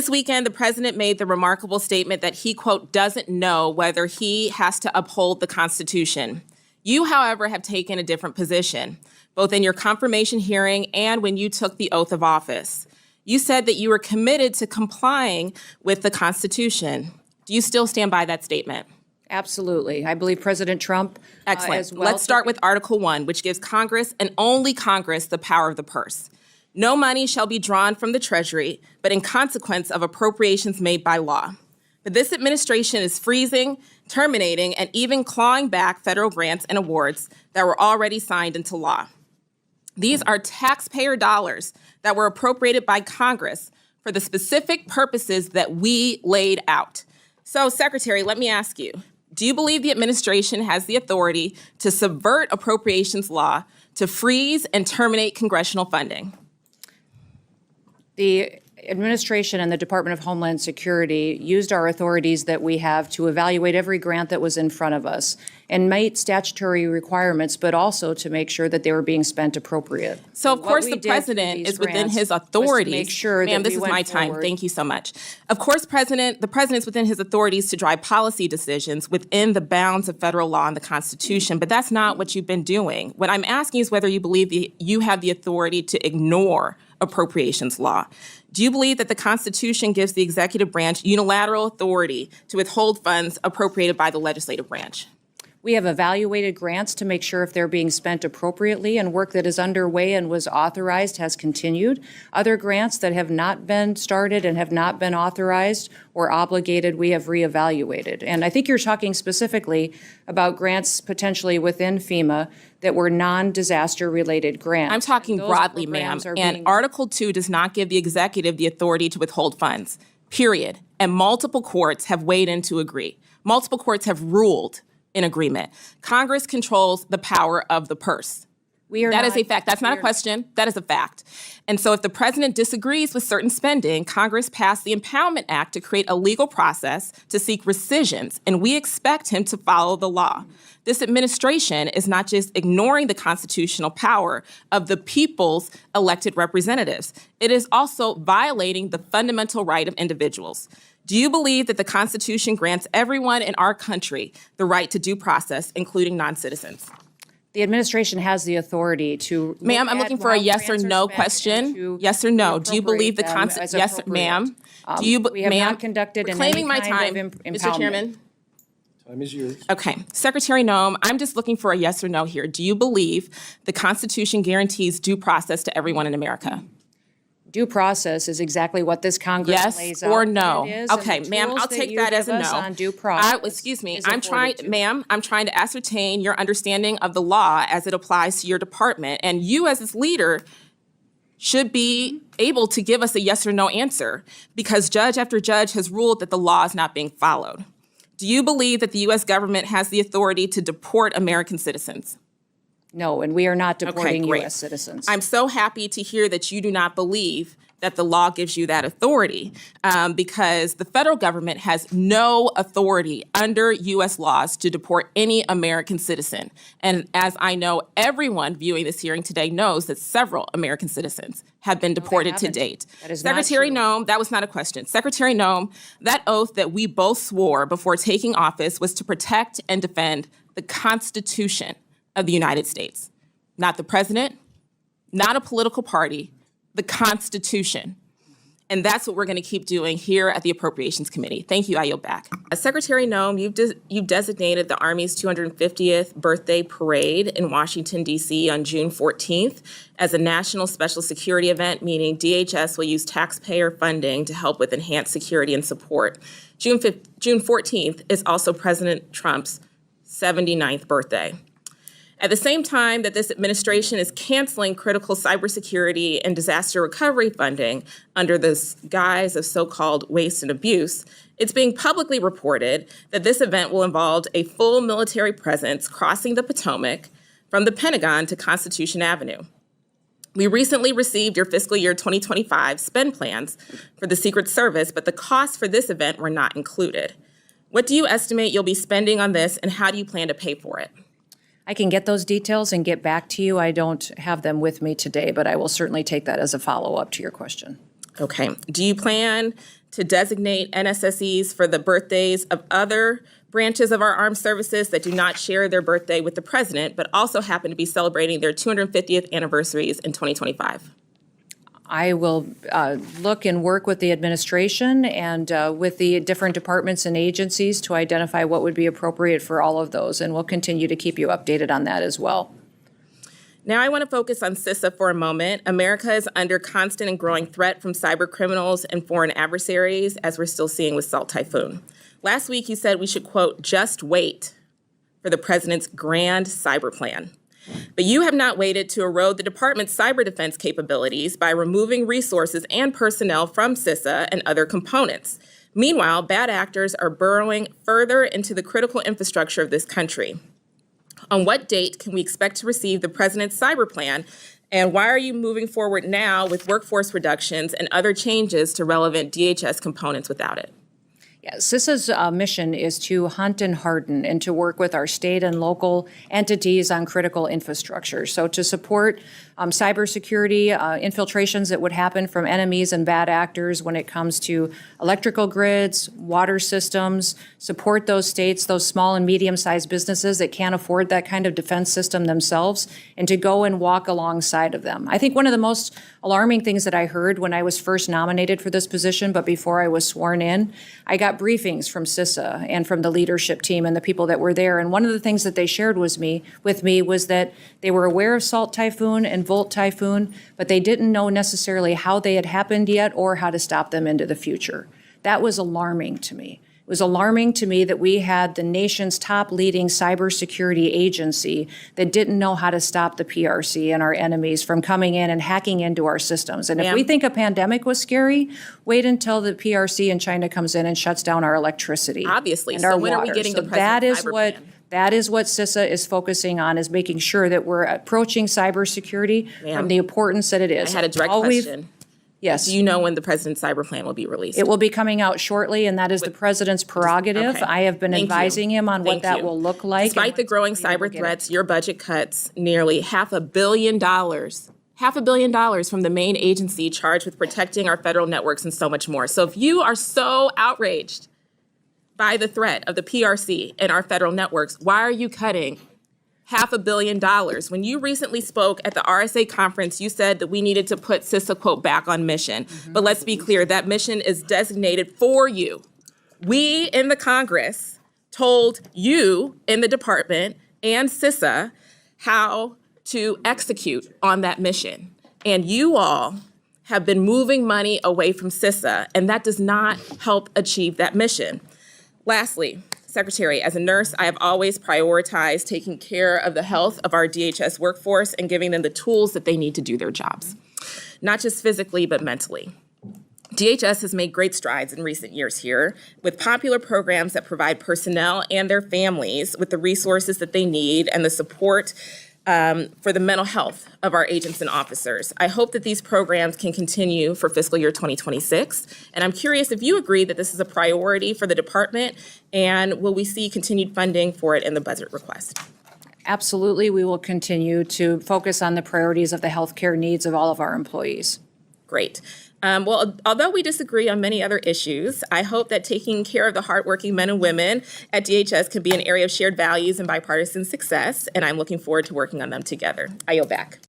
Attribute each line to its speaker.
Speaker 1: This weekend, the president made the remarkable statement that he, quote, doesn't know whether he has to uphold the Constitution. You, however, have taken a different position, both in your confirmation hearing and when you took the oath of office. You said that you were committed to complying with the Constitution. Do you still stand by that statement?
Speaker 2: Absolutely. I believe President Trump
Speaker 1: Excellent.
Speaker 2: as well.
Speaker 1: Let's start with Article 1, which gives Congress and only Congress the power of the purse. No money shall be drawn from the Treasury, but in consequence of appropriations made by law. But this administration is freezing, terminating, and even clawing back federal grants and awards that were already signed into law. These are taxpayer dollars that were appropriated by Congress for the specific purposes that we laid out. So, Secretary, let me ask you, do you believe the administration has the authority to subvert appropriations law to freeze and terminate congressional funding?
Speaker 2: The administration and the Department of Homeland Security used our authorities that we have to evaluate every grant that was in front of us and meet statutory requirements, but also to make sure that they were being spent appropriate.
Speaker 1: So, of course, the president is within his authorities.
Speaker 2: Make sure
Speaker 1: Ma'am,
Speaker 2: that
Speaker 1: this
Speaker 2: we
Speaker 1: is my
Speaker 2: went
Speaker 1: time.
Speaker 2: forward.
Speaker 1: Thank you so much. Of course, the president's within his authorities to drive policy decisions within the bounds of federal law and the Constitution, but that's not what you've been doing. What I'm asking is whether you believe you have the authority to ignore appropriations law. Do you believe that the Constitution gives the executive branch unilateral authority to withhold funds appropriated by the legislative branch?
Speaker 2: We have evaluated grants to make sure if they're being spent appropriately, and work that is underway and was authorized has continued. Other grants that have not been started and have not been authorized or obligated, we have reevaluated. And I think you're talking specifically about grants potentially within FEMA that were non-disaster related grants.
Speaker 1: I'm talking
Speaker 2: Those
Speaker 1: broadly, ma'am,
Speaker 2: programs are
Speaker 1: and
Speaker 2: being-
Speaker 1: Article 2 does not give the executive the authority to withhold funds, period. And multiple courts have weighed in to agree. Multiple courts have ruled in agreement. Congress controls the power of the purse. That is a fact. That's not a question. That is a fact. And so if the president disagrees with certain spending, Congress passed the Impoundment Act to create a legal process to seek rescissions, and we expect him to follow the law. This administration is not just ignoring the constitutional power of the people's elected representatives. It is also violating the fundamental right of individuals. Do you believe that the Constitution grants everyone in our country the right to due process, including non-citizens?
Speaker 2: The administration has the authority to.
Speaker 1: Ma'am, I'm looking for a yes or no question. Yes or no. Do you believe the Constitution? Yes, ma'am. Do you,
Speaker 2: We have
Speaker 1: ma'am?
Speaker 2: not conducted in
Speaker 1: Claiming my
Speaker 2: any kind
Speaker 1: time,
Speaker 2: of
Speaker 1: Mr.
Speaker 2: impoundment.
Speaker 1: Chairman.
Speaker 3: Time is yours.
Speaker 1: Okay. Secretary Noem, I'm just looking for a yes or no here. Do you believe the Constitution guarantees due process to everyone in America?
Speaker 2: Due process is exactly what this Congress lays
Speaker 1: Yes
Speaker 2: out.
Speaker 1: or no?
Speaker 2: It is, and
Speaker 1: Okay,
Speaker 2: the
Speaker 1: ma'am,
Speaker 2: tools
Speaker 1: I'll
Speaker 2: that
Speaker 1: take
Speaker 2: you
Speaker 1: that as a
Speaker 2: give us
Speaker 1: no.
Speaker 2: on due process
Speaker 1: Excuse me.
Speaker 2: is
Speaker 1: I'm trying,
Speaker 2: afforded to.
Speaker 1: ma'am, I'm trying to ascertain your understanding of the law as it applies to your department. And you as its leader should be able to give us a yes or no answer, because judge after judge has ruled that the law is not being followed. Do you believe that the U.S. government has the authority to deport American citizens?
Speaker 2: No, and we are not deporting
Speaker 1: great.
Speaker 2: U.S. citizens.
Speaker 1: I'm so happy to hear that you do not believe that the law gives you that authority, because the federal government has no authority under U.S. laws to deport any American citizen. And as I know, everyone viewing this hearing today knows that several American citizens have been deported to
Speaker 2: haven't.
Speaker 1: date.
Speaker 2: That is not
Speaker 1: Secretary
Speaker 2: true.
Speaker 1: Noem, that was not a question. Secretary Noem, that oath that we both swore before taking office was to protect and defend the Constitution of the United States. Not the president, not a political party, the Constitution. And that's what we're going to keep doing here at the Appropriations Committee. Thank you. I yield back. Secretary Noem, you've designated the Army's 250th birthday parade in Washington, D.C. on June 14th as a national special security event, meaning DHS will use taxpayer funding to help with enhanced security and support. June 14th is also President Trump's 79th birthday. At the same time that this administration is canceling critical cybersecurity and disaster recovery funding under the guise of so-called waste and abuse, it's being publicly reported that this event will involve a full military presence crossing the Potomac from the Pentagon to Constitution Avenue. We recently received your fiscal year 2025 spend plans for the Secret Service, but the costs for this event were not included. What do you estimate you'll be spending on this, and how do you plan to pay for it?
Speaker 2: I can get those details and get back to you. I don't have them with me today, but I will certainly take that as a follow-up to your question.
Speaker 1: Okay. Do you plan to designate NSSEs for the birthdays of other branches of our armed services that do not share their birthday with the president, but also happen to be celebrating their 250th anniversaries in 2025?
Speaker 2: I will look and work with the administration and with the different departments and agencies to identify what would be appropriate for all of those, and we'll continue to keep you updated on that as well.
Speaker 1: Now I want to focus on CISA for a moment. America is under constant and growing threat from cyber criminals and foreign adversaries, as we're still seeing with Salt Typhoon. Last week you said we should, quote, just wait for the president's grand cyber plan. But you have not waited to erode the department's cyber defense capabilities by removing resources and personnel from CISA and other components. Meanwhile, bad actors are burrowing further into the critical infrastructure of this country. On what date can we expect to receive the president's cyber plan? And why are you moving forward now with workforce reductions and other changes to relevant DHS components without it?
Speaker 2: Yeah, CISA's mission is to hunt and harden and to work with our state and local entities on critical infrastructure. So to support cybersecurity infiltrations that would happen from enemies and bad actors when it comes to electrical grids, water systems, support those states, those small and medium-sized businesses that can't afford that kind of defense system themselves, and to go and walk alongside of them. I think one of the most alarming things that I heard when I was first nominated for this position, but before I was sworn in, I got briefings from CISA and from the leadership team and the people that were there. And one of the things that they shared with me was that they were aware of Salt Typhoon and Volt Typhoon, but they didn't know necessarily how they had happened yet or how to stop them into the future. That was alarming to me. It was alarming to me that we had the nation's top leading cybersecurity agency that didn't know how to stop the PRC and our enemies from coming in and hacking into our systems. And if we think a pandemic was scary, wait until the PRC in China comes in and shuts down our electricity.
Speaker 1: Obviously.
Speaker 2: And
Speaker 1: so
Speaker 2: our
Speaker 1: when
Speaker 2: water.
Speaker 1: are we getting
Speaker 2: So
Speaker 1: the president's cyber plan?
Speaker 2: That is what CISA is focusing on, is making sure that we're approaching cybersecurity from the importance that it is.
Speaker 1: I had a direct question.
Speaker 2: Yes.
Speaker 1: Do you know when the president's cyber plan will be released?
Speaker 2: It will be coming out shortly, and that is the president's prerogative.
Speaker 1: Okay.
Speaker 2: I have been advising him on what that will look like.
Speaker 1: Despite the growing cyber threats, your budget cuts nearly $500 million from the main agency charged with protecting our federal networks and so much more. So if you are so outraged by the threat of the PRC and our federal networks, why are you cutting $500 million? When you recently spoke at the RSA conference, you said that we needed to put CISA, quote, back on mission. But let's be clear, that mission is designated for you. We in the Congress told you in the department and CISA how to execute on that mission. And you all have been moving money away from CISA, and that does not help achieve that mission. Lastly, Secretary, as a nurse, I have always prioritized taking care of the health of our DHS workforce and giving them the tools that they need to do their jobs, not just physically, but mentally. DHS has made great strides in recent years here with popular programs that provide personnel and their families with the resources that they need and the support for the mental health of our agents and officers. I hope that these programs can continue for fiscal year 2026. And I'm curious if you agree that this is a priority for the department, and will we see continued funding for it in the budget request?
Speaker 2: Absolutely, we will continue to focus on the priorities of the healthcare needs of all of our employees.
Speaker 1: Great. Well, although we disagree on many other issues, I hope that taking care of the hardworking men and women at DHS can be an area of shared values and bipartisan success, and I'm looking forward to working on them together. I yield back.